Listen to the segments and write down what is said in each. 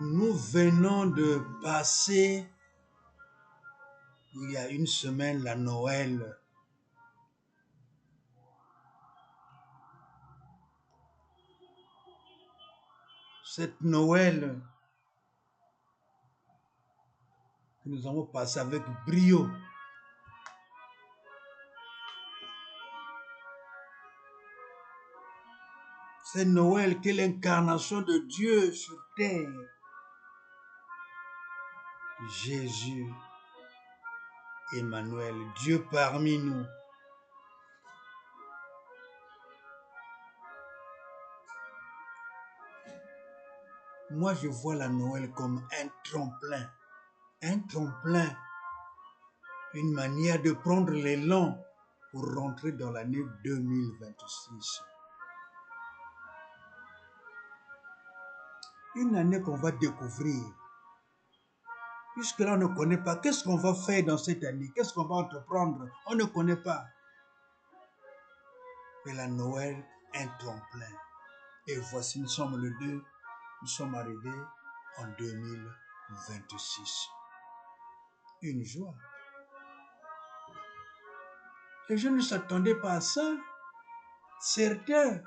Nous venons de passer, il y a une semaine, la Noël. Cette Noël que nous avons passée avec brio. C'est Noël qui est l'incarnation de Dieu sur terre. Jésus, Emmanuel, Dieu parmi nous. Moi, je vois la Noël comme un tremplin, une manière de prendre l'élan pour rentrer dans l'année 2026. Une année qu'on va découvrir. Puisque là, on ne connaît pas. Qu'est-ce qu'on va faire dans cette année? Qu'est-ce qu'on va entreprendre? On ne connaît pas. Mais la Noël, un tremplin. Et voici, nous sommes le 2, nous sommes arrivés en 2026. Une joie. Les gens ne s'attendaient pas à ça. Certains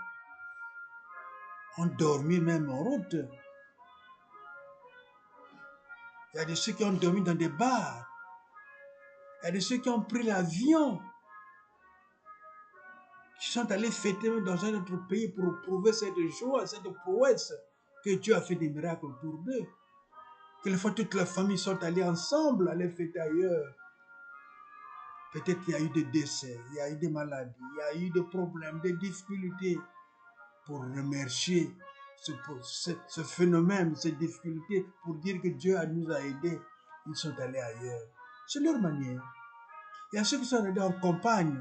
ont dormi même en route. Il y a de ceux qui ont dormi dans des bars. Il y a de ceux qui ont pris l'avion, qui sont allés fêter dans un autre pays pour prouver cette joie, cette prouesse que Dieu a fait des miracles autour d'eux. Quelquefois, toute la famille sont allées ensemble, aller fêter ailleurs. Peut-être qu'il y a eu des décès, il y a eu des maladies, il y a eu des problèmes, des difficultés. Pour remercier ce phénomène, cette difficulté, pour dire que Dieu nous a aidés, ils sont allés ailleurs. C'est leur manière. Il y a ceux qui sont allés en campagne.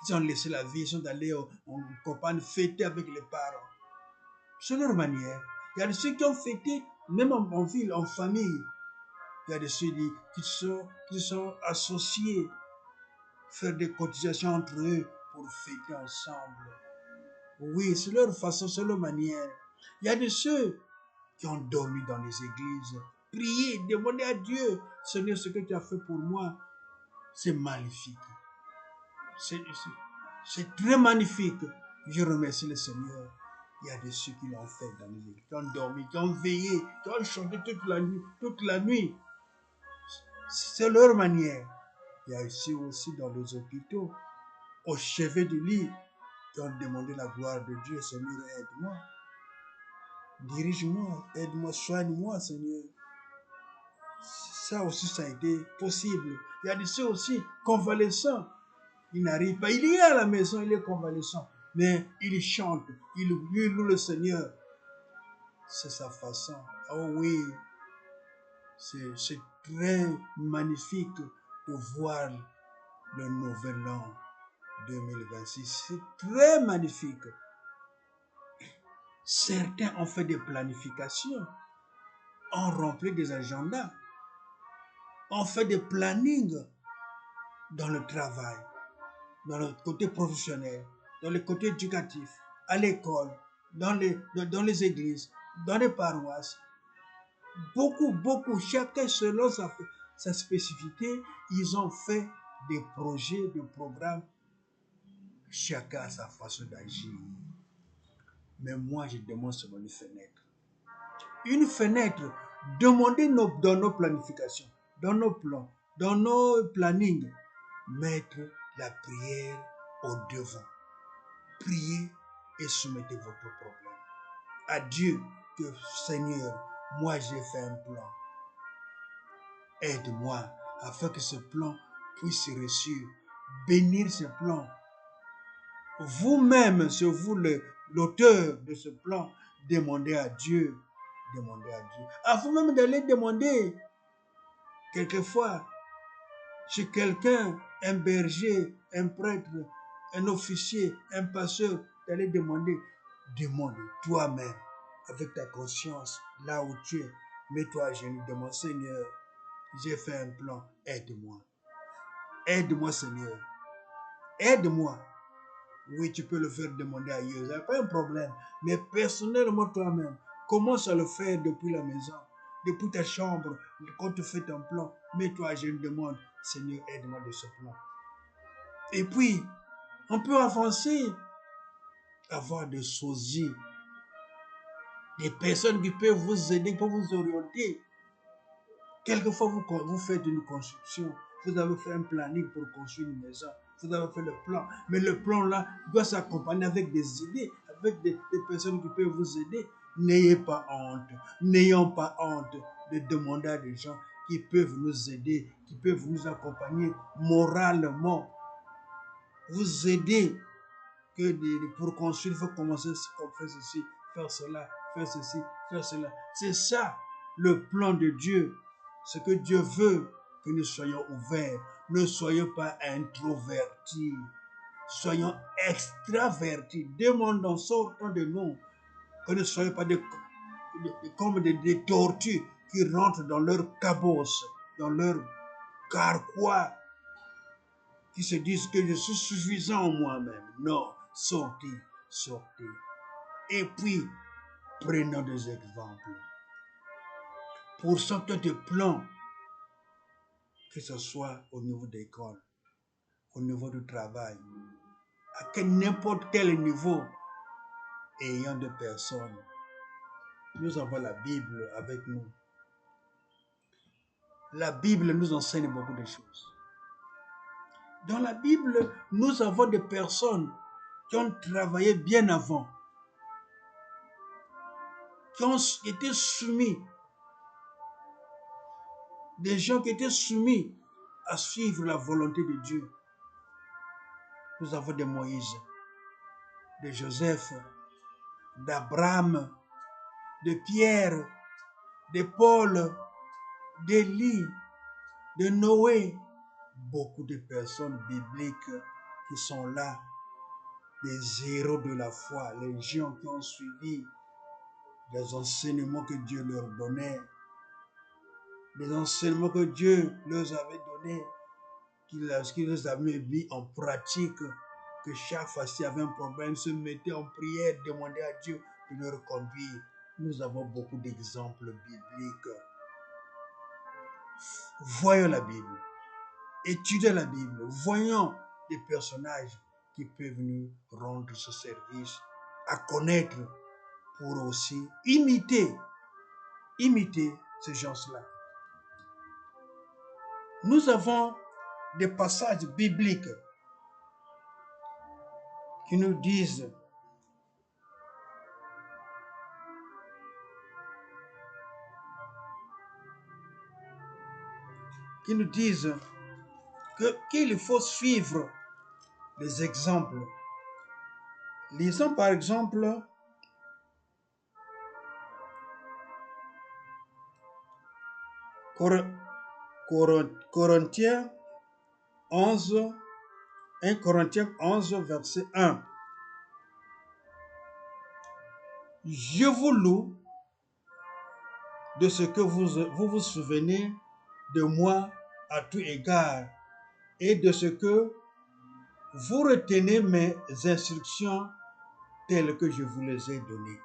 Ils ont laissé la vie, ils sont allés en campagne fêter avec les parents. C'est leur manière. Il y a ceux qui ont fêté, même en ville, en famille. Il y a ceux qui sont associés, faire des cotisations entre eux pour fêter ensemble. Oui, c'est leur façon, c'est leur manière. Il y a de ceux qui ont dormi dans les églises, prier, demander à Dieu, Seigneur, ce que tu as fait pour moi, c'est magnifique. C'est très magnifique. Je remercie le Seigneur. Il y a de ceux qui l'ont fait dans les églises, qui ont dormi, qui ont veillé, qui ont chanté toute la nuit. C'est leur manière. Il y a aussi dans les hôpitaux, au chevet du lit, qui ont demandé la gloire de Dieu. Seigneur, aide-moi. Dirige-moi, aide-moi, soigne-moi, Seigneur. Ça aussi, ça a été possible. Il y a de ceux aussi convalescents. Il n'arrive pas. Il est à la maison, il est convalescent. Mais il chante, il loue le Seigneur. C'est sa façon. Oh oui, c'est très magnifique de voir le nouvel an 2026. C'est très magnifique. Certains ont fait des planifications, ont rempli des agendas, ont fait des plannings dans le travail, dans le côté professionnel, dans le côté éducatif, à l'école, dans les églises, dans les paroisses. Beaucoup, chacun selon sa spécificité, ils ont fait des projets, des programmes, chacun a sa façon d'agir. Mais moi, je demande seulement une fenêtre. Une fenêtre, demandez dans nos planifications, dans nos plans, dans nos plannings, mettre la prière au devant. Priez et soumettez votre problème à Dieu. Que Seigneur, moi j'ai fait un plan. Aide-moi afin que ce plan puisse réussir. Bénir ce plan. Vous-même, c'est vous l'auteur de ce plan. Demandez à Dieu. Demandez à Dieu. À vous-même d'aller demander. Quelquefois, chez quelqu'un, un berger, un prêtre, un officier, un pasteur, d'aller demander. Demande toi-même, avec ta conscience, là où tu es. Mets-toi à genoux, demande, Seigneur, j'ai fait un plan, aide-moi. Aide-moi, Seigneur. Aide-moi. Oui, tu peux le faire demander ailleurs, il n'y a pas un problème. Mais personnellement, toi-même, Commence à le faire depuis la maison, depuis ta chambre, quand tu fais ton plan. Mets-toi à genoux, demande, Seigneur, aide-moi de ce plan. Et puis, on peut avancer, avoir des sosies, des personnes qui peuvent vous aider, qui peuvent vous orienter. Quelquefois, vous faites une construction, vous avez fait un planning pour construire une maison, vous avez fait le plan, mais le plan là doit s'accompagner avec des idées, avec des personnes qui peuvent vous aider. N'ayez pas honte, n'ayons pas honte de demander à des gens qui peuvent nous aider, qui peuvent nous accompagner moralement, vous aider. Pour construire, il faut commencer comme faire ceci, faire cela, faire ceci, faire cela. C'est ça le plan de Dieu. Ce que Dieu veut, que nous soyons ouverts. Ne soyons pas introvertis. Soyons extravertis. Demandons, sortons de nous. Que ne soyons pas comme des tortues qui rentrent dans leur cabosse, dans leur carquois, qui se disent que je suis suffisant en moi-même. Non, sortez, sortez. Et puis, prenons des exemples. Pour sortir de plans, que ce soit au niveau d'école, au niveau du travail, à n'importe quel niveau, ayant des personnes. Nous avons la Bible avec nous. La Bible nous enseigne beaucoup de choses. Dans la Bible, nous avons des personnes qui ont travaillé bien avant, qui ont été soumis, des gens qui étaient soumis à suivre la volonté de Dieu. Nous avons des Moïse, de Joseph, d'Abraham, de Pierre, de Paul, d'Élie, de Noé. Beaucoup de personnes bibliques qui sont là, des héros de la foi, les gens qui ont suivi les enseignements que Dieu leur donnait, les enseignements que Dieu leur avait donnés, qu'ils les avaient mis en pratique, que chaque fois s'il y avait un problème, se mettaient en prière, demandaient à Dieu de leur conduire. Nous avons beaucoup d'exemples bibliques. Voyons la Bible, étudions la Bible, voyons des personnages qui peuvent nous rendre ce service, à connaître pour aussi imiter ces gens-là. Nous avons des passages bibliques qui nous disent qu'il faut suivre les exemples. Lisons par exemple Corinthiens 11, 1 Corinthiens 11, verset 1. Je vous loue de ce que vous souvenez de moi à tout égard et de ce que vous retenez mes instructions telles que je vous les ai données.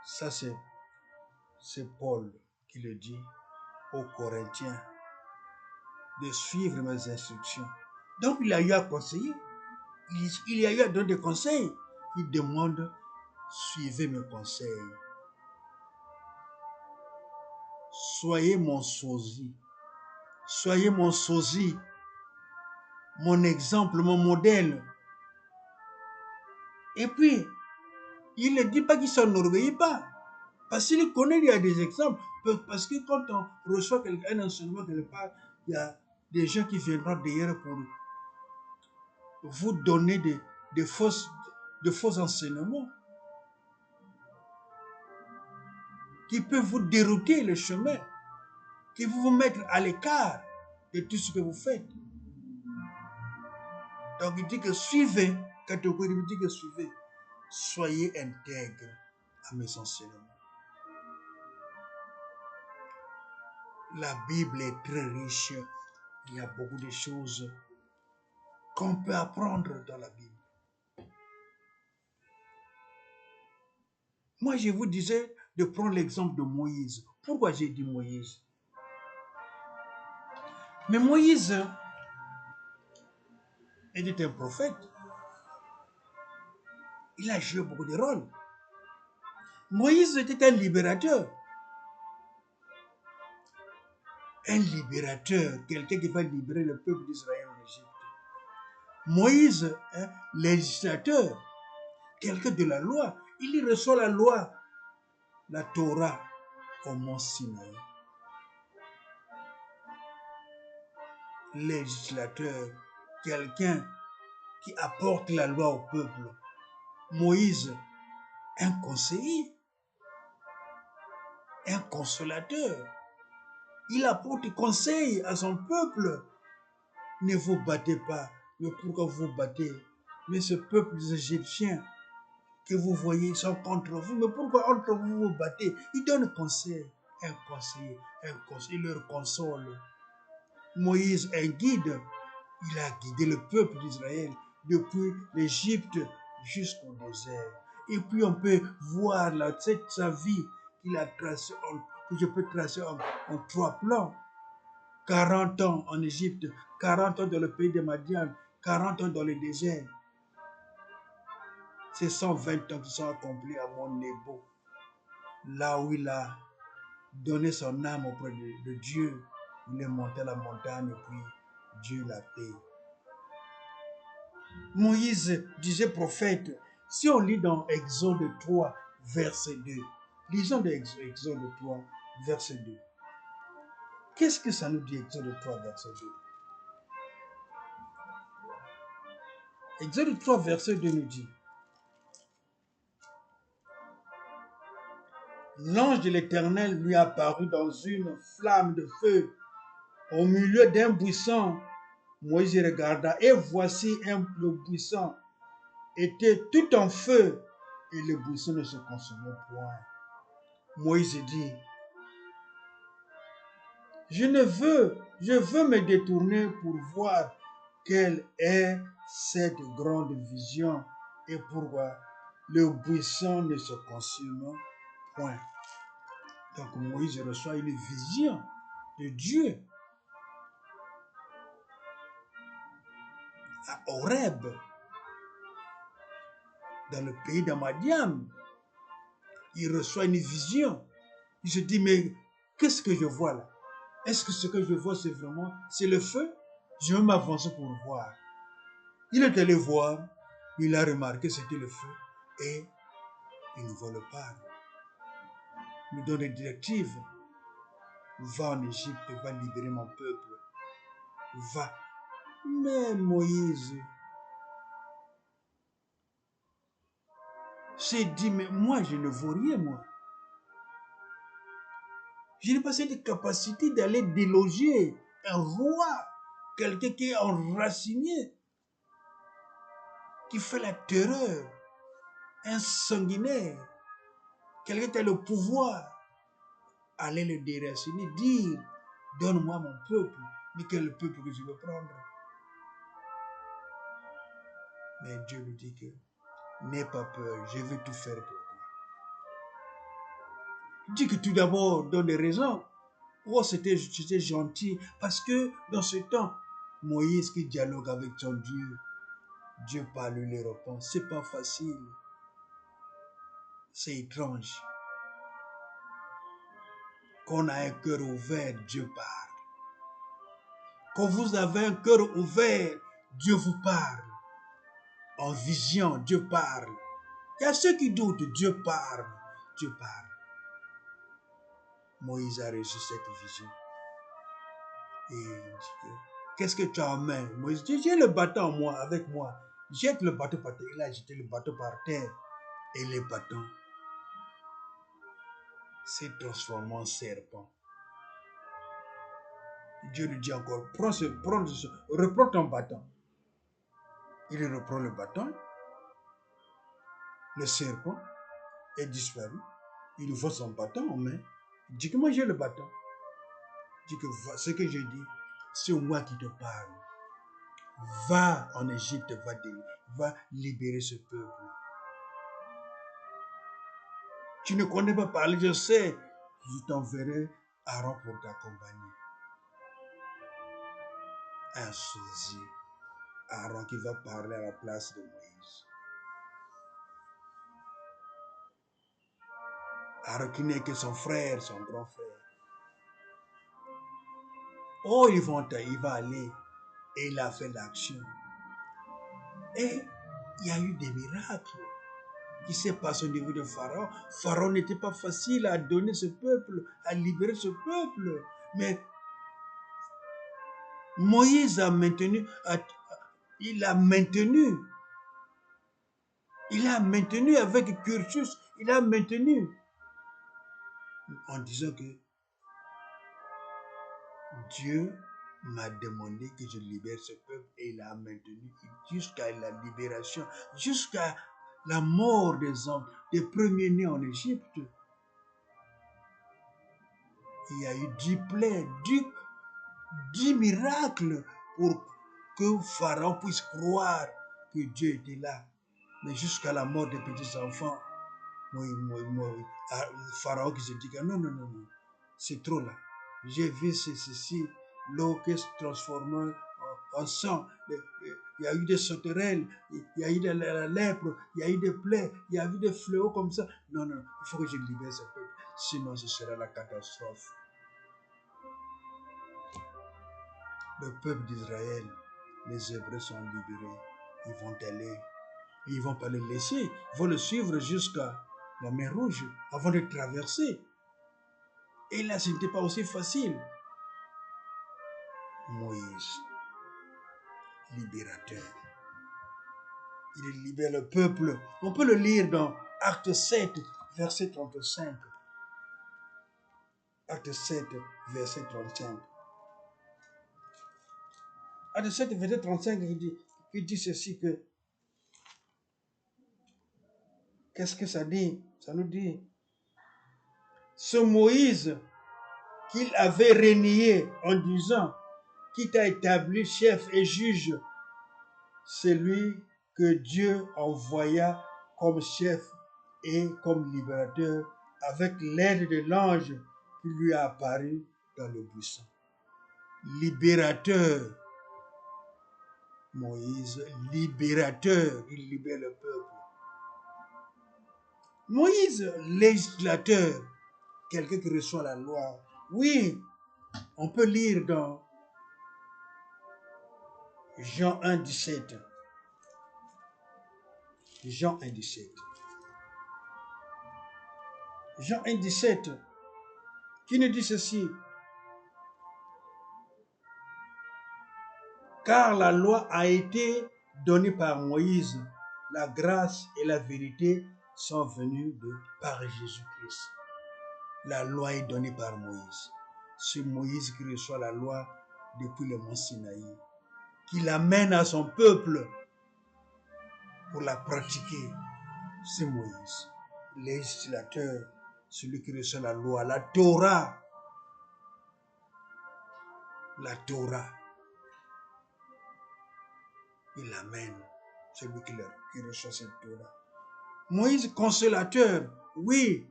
Ça, c'est Paul qui le dit aux Corinthiens, de suivre mes instructions. Donc, il a eu à conseiller. Il y a eu à donner des conseils. Il demande, suivez mes conseils. Soyez mon sosie. Soyez mon sosie, mon exemple, mon modèle. Et puis, il ne dit pas qu'il ne s'enorgueillit pas. Parce qu'il connaît, il y a des exemples. Parce que quand on reçoit un enseignement quelque part, il y a des gens qui viendront derrière pour vous donner de faux enseignements qui peuvent vous dérouter le chemin, qui vont vous mettre à l'écart de tout ce que vous faites. Donc il dit que suivez, catégorie, il dit que suivez, soyez intègres à mes enseignements. La Bible est très riche, il y a beaucoup de choses qu'on peut apprendre dans la Bible. Moi, je vous disais de prendre l'exemple de Moïse. Pourquoi j'ai dit Moïse? Mais Moïse était un prophète. Il a joué beaucoup de rôles. Moïse était un libérateur. Un libérateur, quelqu'un qui va libérer le peuple d'Israël en Égypte. Moïse, législateur, quelqu'un de la loi. Il reçoit la loi, la Torah, au mont Sinaï. Législateur, quelqu'un qui apporte la loi au peuple. Moïse, un conseiller, un consolateur. Il apporte conseil à son peuple. Ne vous battez pas. Mais pourquoi vous vous battez? Mais ce peuple des Égyptiens que vous voyez, ils sont contre vous. Mais pourquoi entre vous vous battez? Il donne conseil, un conseiller, il leur console. Moïse, un guide, il a guidé le peuple d'Israël depuis l'Égypte jusqu'au désert. Et puis on peut voir sa vie qu'il a tracée, que je peux tracer en 3 plans. 40 ans en Égypte, 40 ans dans le pays de Madian, 40 ans dans le désert. C'est 120 ans qui sont accomplis à Mont Nebo, là où il a donné son âme auprès de Dieu. Il est monté à la montagne et puis Dieu l'a payé. Moïse disait prophète. Si on lit dans Exode 3, verset 2, lisons dans Exode 3, verset 2. Qu'est-ce que ça nous dit, Exode 3, verset 2? Exode 3, verset 2 nous dit: l'ange de l'Éternel lui apparut dans une flamme de feu au milieu d'un buisson. Moïse regarda et voici le buisson était tout en feu et le buisson ne se consumait point. Moïse dit: je veux me détourner pour voir quelle est cette grande vision et pourquoi le buisson ne se consume point. Donc Moïse reçoit une vision de Dieu à Horeb, dans le pays de Madian. Il reçoit une vision. Il se dit: mais qu'est-ce que je vois là? Est-ce que ce que je vois c'est le feu? Je vais m'avancer pour voir. Il est allé voir, il a remarqué que c'était le feu et il ne vole pas. Il nous donne des directives. Va en Égypte, va libérer mon peuple. Va. Mais Moïse s'est dit: mais moi je ne vaux rien, moi. Je n'ai pas cette capacité d'aller déloger un roi, quelqu'un qui est enraciné, qui fait la terreur, un sanguinaire, quelqu'un qui a le pouvoir, aller le déraciner, dire: donne-moi mon peuple. Mais quel peuple que je veux prendre? Mais Dieu lui dit que n'aie pas peur, je vais tout faire pour toi. Il dit que tout d'abord donne des raisons. Oh, c'était gentil. Parce que dans ce temps, Moïse qui dialogue avec son Dieu, Dieu parle, lui répond. C'est pas facile. C'est étrange. Quand on a un cœur ouvert, Dieu parle. Quand vous avez un cœur ouvert, Dieu vous parle. En vision, Dieu parle. Il y a ceux qui doutent, Dieu parle. Dieu parle. Moïse a reçu cette vision. Et il dit: qu'est-ce que tu as en main? Moïse dit: j'ai le bâton moi, avec moi. Jette le bâton par terre. Il a jeté le bâton par terre. Et le bâton s'est transformé en serpent. Dieu lui dit encore: reprends ton bâton. Il reprend le bâton. Le serpent est disparu. Il voit son bâton en main. Il dit que moi j'ai le bâton. Il dit que ce que je dis, c'est moi qui te parle. Va en Égypte, va libérer ce peuple. Tu ne connais pas parler, je sais. Je t'enverrai Aaron pour t'accompagner. Un sosie. Aaron qui va parler à la place de Moïse. Aaron qui n'est que son frère, son grand frère. Oh, il va aller. Et il a fait l'action. Et il y a eu des miracles qui s'est passé au niveau de Pharaon. Pharaon n'était pas facile à donner ce peuple, à libérer ce peuple. Mais Moïse a maintenu, il a maintenu avec cursus, il a maintenu en disant que Dieu m'a demandé que je libère ce peuple et il a maintenu jusqu'à la libération, jusqu'à la mort des hommes, des premiers-nés en Égypte. Il y a eu 10 plaies, 10 miracles pour que Pharaon puisse croire que Dieu était là. Mais jusqu'à la mort des petits-enfants, Pharaon qui se dit que non, c'est trop là. J'ai vu ceci, l'eau qui se transforme en sang. Il y a eu des sauterelles, il y a eu de la lèpre, il y a eu des plaies, il y a eu des fléaux comme ça. Non, il faut que je libère ce peuple, sinon ce sera la catastrophe. Le peuple d'Israël, les Hébreux sont libérés. Ils vont aller, ils ne vont pas le laisser, ils vont le suivre jusqu'à la mer Rouge avant de traverser. Et là, ce n'était pas aussi facile. Moïse, libérateur. Il libère le peuple. On peut le lire dans Acte 7, verset 35. Acte 7, verset 35. Acte 7, verset 35, il dit ceci que... Qu'est-ce que ça dit? Ça nous dit... Ce Moïse qu'il avait renié en disant qui t'a établi chef et juge, celui que Dieu envoya comme chef et comme libérateur avec l'aide de l'ange qui lui a apparu dans le buisson. Libérateur, Moïse, libérateur, il libère le peuple. Moïse, législateur, quelqu'un qui reçoit la loi. Oui, on peut lire dans Jean 1, 17. Jean 1, 17. Jean 1, 17, qui nous dit ceci. Car la loi a été donnée par Moïse, la grâce et la vérité sont venues par Jésus-Christ. La loi est donnée par Moïse. C'est Moïse qui reçoit la loi depuis le mont Sinaï, qui l'amène à son peuple pour la pratiquer. C'est Moïse, législateur, celui qui reçoit la loi, la Torah. La Torah. Il l'amène, celui qui reçoit cette Torah. Moïse, consolateur, oui.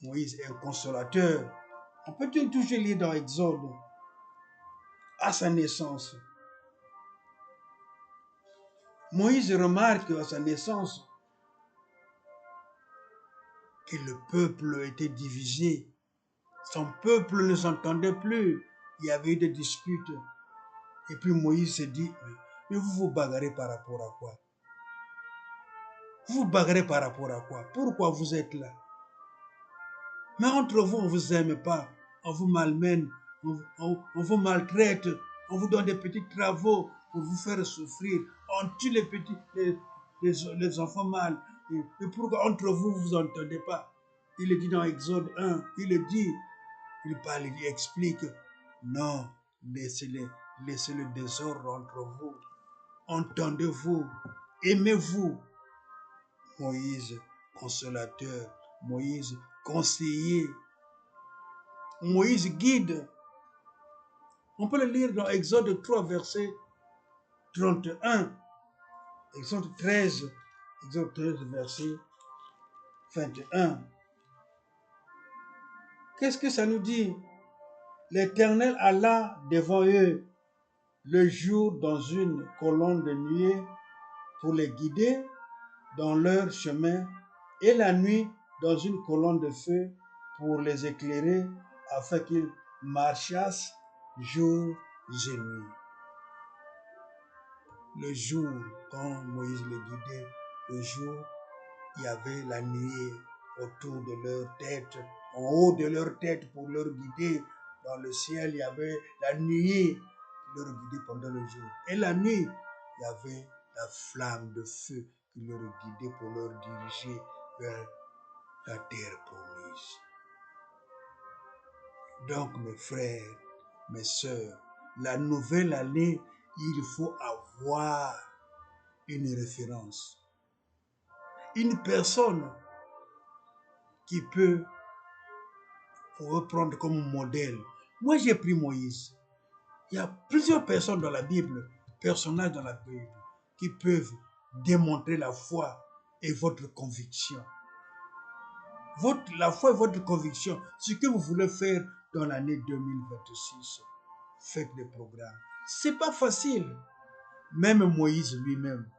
Moïse est un consolateur. On peut toujours lire dans Exode, à sa naissance. Moïse remarque à sa naissance que le peuple était divisé. Son peuple ne s'entendait plus. Il y avait eu des disputes. Et puis Moïse se dit, mais vous vous bagarrez par rapport à quoi? Vous vous bagarrez par rapport à quoi? Pourquoi vous êtes là? Mais entre vous, on ne vous aime pas. On vous malmène, on vous maltraite, on vous donne des petits travaux pour vous faire souffrir. On tue les enfants mâles. Et pourquoi entre vous, vous entendez pas? Il le dit dans Exode 1, il le dit, il parle, il explique. Non, laissez le désordre entre vous. Entendez-vous, aimez-vous. Moïse, consolateur. Moïse, conseiller. Moïse, guide. On peut le lire dans Exode 3, verset 31. Exode 13, verset 21. Qu'est-ce que ça nous dit? L'Éternel alla devant eux le jour dans une colonne de nuée pour les guider dans leur chemin, et la nuit dans une colonne de feu pour les éclairer, afin qu'ils marchassent jour et nuit. Le jour, quand Moïse les guidait, le jour, il y avait la nuée autour de leur tête, en haut de leur tête pour leur guider. Dans le ciel, il y avait la nuée qui leur guidait pendant le jour. Et la nuit, il y avait la flamme de feu qui leur guidait pour leur diriger vers la terre promise. Donc, mes frères, mes sœurs, la nouvelle année, il faut avoir une référence. Une personne qui peut prendre comme modèle. Moi, j'ai pris Moïse. Il y a plusieurs personnes dans la Bible, personnages dans la Bible, qui peuvent démontrer la foi et votre conviction. La foi et votre conviction, ce que vous voulez faire dans l'année 2026, faites des programmes. C'est pas facile. Même Moïse lui-même,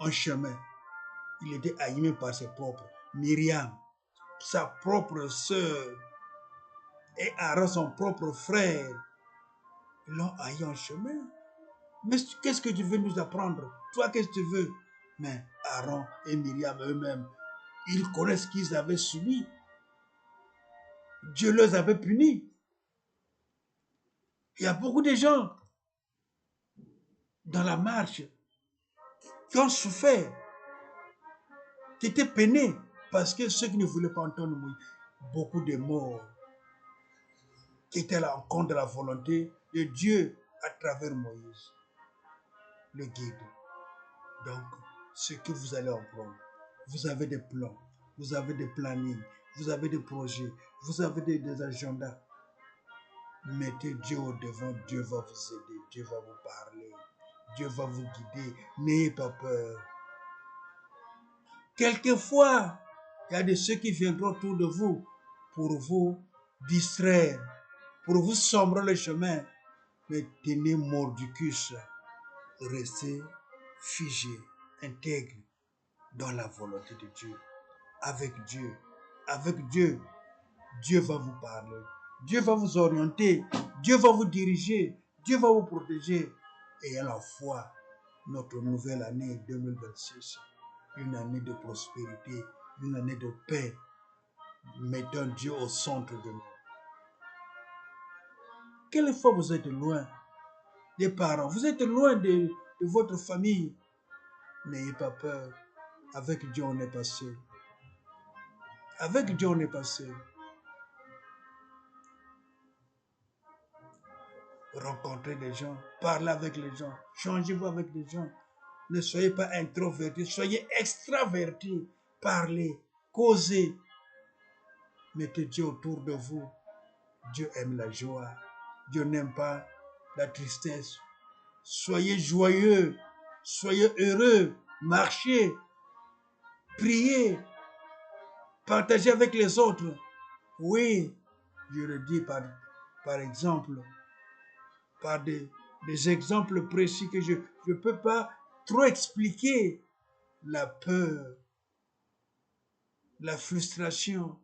en chemin, il était animé par ses propres. Myriam, sa propre sœur, et Aaron, son propre frère, l'ont haï en chemin. Mais qu'est-ce que tu veux nous apprendre? Toi, qu'est-ce que tu veux? Mais Aaron et Myriam eux-mêmes, ils connaissent ce qu'ils avaient subi. Dieu les avait punis. Il y a beaucoup de gens dans la marche qui ont souffert, qui étaient peinés, parce que ceux qui ne voulaient pas entendre Moïse, beaucoup de morts, qui étaient à l'encontre de la volonté de Dieu à travers Moïse, le guide. Donc, ce que vous allez apprendre, vous avez des plans, vous avez des plannings, vous avez des projets, vous avez des agendas. Mettez Dieu au devant, Dieu va vous aider, Dieu va vous parler, Dieu va vous guider. N'ayez pas peur. Quelquefois, il y a de ceux qui viendront autour de vous pour vous distraire, pour vous sombrer le chemin. Mais tenez mordicus, restez figé, intègre dans la volonté de Dieu. Avec Dieu, Dieu va vous parler. Dieu va vous orienter. Dieu va vous diriger. Dieu va vous protéger. Et à la fois, notre nouvelle année 2026, une année de prospérité, une année de paix, mettant Dieu au centre de nous. Quelquefois vous êtes loin des parents, vous êtes loin de votre famille. N'ayez pas peur. Avec Dieu, on n'est pas seul. Avec Dieu, on n'est pas seul. Rencontrez des gens, parlez avec les gens, changez-vous avec les gens. Ne soyez pas introvertis, soyez extravertis. Parlez, causez. Mettez Dieu autour de vous. Dieu aime la joie. Dieu n'aime pas la tristesse. Soyez joyeux, soyez heureux, marchez, priez, partagez avec les autres. Oui, je le dis par exemple, par des exemples précis que je ne peux pas trop expliquer. La peur, la frustration,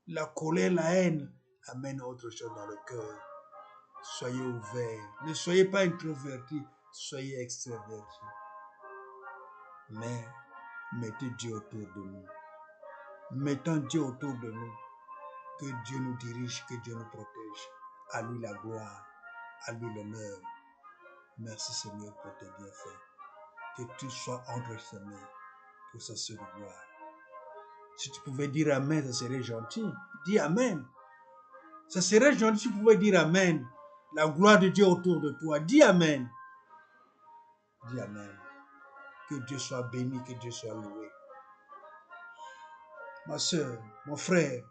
la colère, la haine amènent autre chose dans le cœur. Soyez ouverts. Ne soyez pas introvertis, soyez extravertis. Mais mettez Dieu autour de nous. Mettons Dieu autour de nous. Que Dieu nous dirige, que Dieu nous protège. À lui la gloire, à lui l'honneur. Merci Seigneur pour tes bienfaits. Que tu sois entre ses mains pour sa seule gloire. Si tu pouvais dire Amen, ça serait gentil. Dis Amen. Ça serait gentil si tu pouvais dire Amen. La gloire de Dieu autour de toi. Dis Amen. Dis Amen. Que Dieu soit béni, que Dieu soit loué. Ma soeur, mon frère,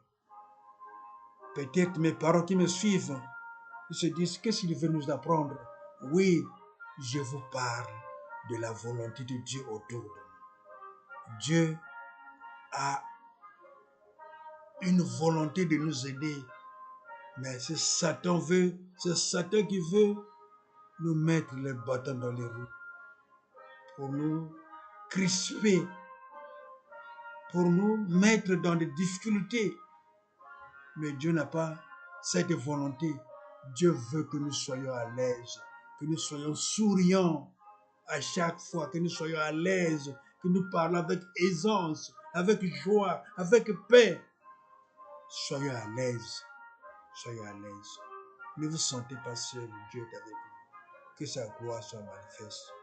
peut-être mes parents qui me suivent, ils se disent, qu'est-ce qu'il veut nous apprendre? Oui, je vous parle de la volonté de Dieu autour de nous. Dieu a une volonté de nous aider. Mais c'est Satan qui veut nous mettre les bâtons dans les roues, pour nous crisper, pour nous mettre dans des difficultés. Mais Dieu n'a pas cette volonté. Dieu veut que nous soyons à l'aise, que nous soyons souriants à chaque fois, que nous soyons à l'aise, que nous parlons avec aisance, avec joie, avec paix. Soyons à l'aise, soyons à l'aise. Ne vous sentez pas seul, Dieu est avec vous. Que sa gloire soit manifeste.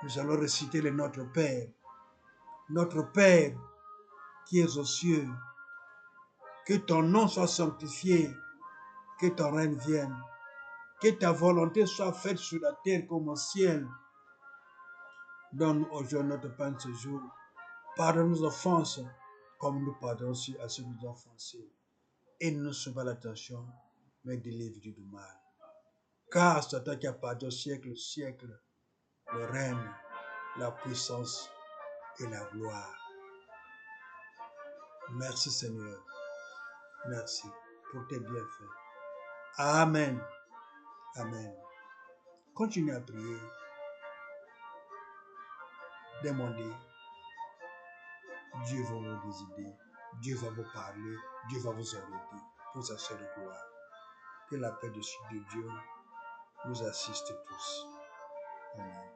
Nous allons réciter le Notre Père. Notre Père qui es aux cieux, que ton nom soit sanctifié, que ton règne vienne, que ta volonté soit faite sur la terre comme au ciel. Donne-nous aujourd'hui notre pain de ce jour. Pardonne nos offenses, comme nous pardonnons à ceux qui nous ont offensés. Et ne nous sois pas l'attention, mais délivre-nous du mal. Car c'est toi qui appartient au siècle, le règne, la puissance et la gloire. Merci Seigneur. Merci pour tes bienfaits. Amen. Amen. Continuez à prier. Demandez. Dieu va vous décider. Dieu va vous parler. Dieu va vous orienter pour sa seule gloire. Que la paix de Dieu nous assiste tous. Amen.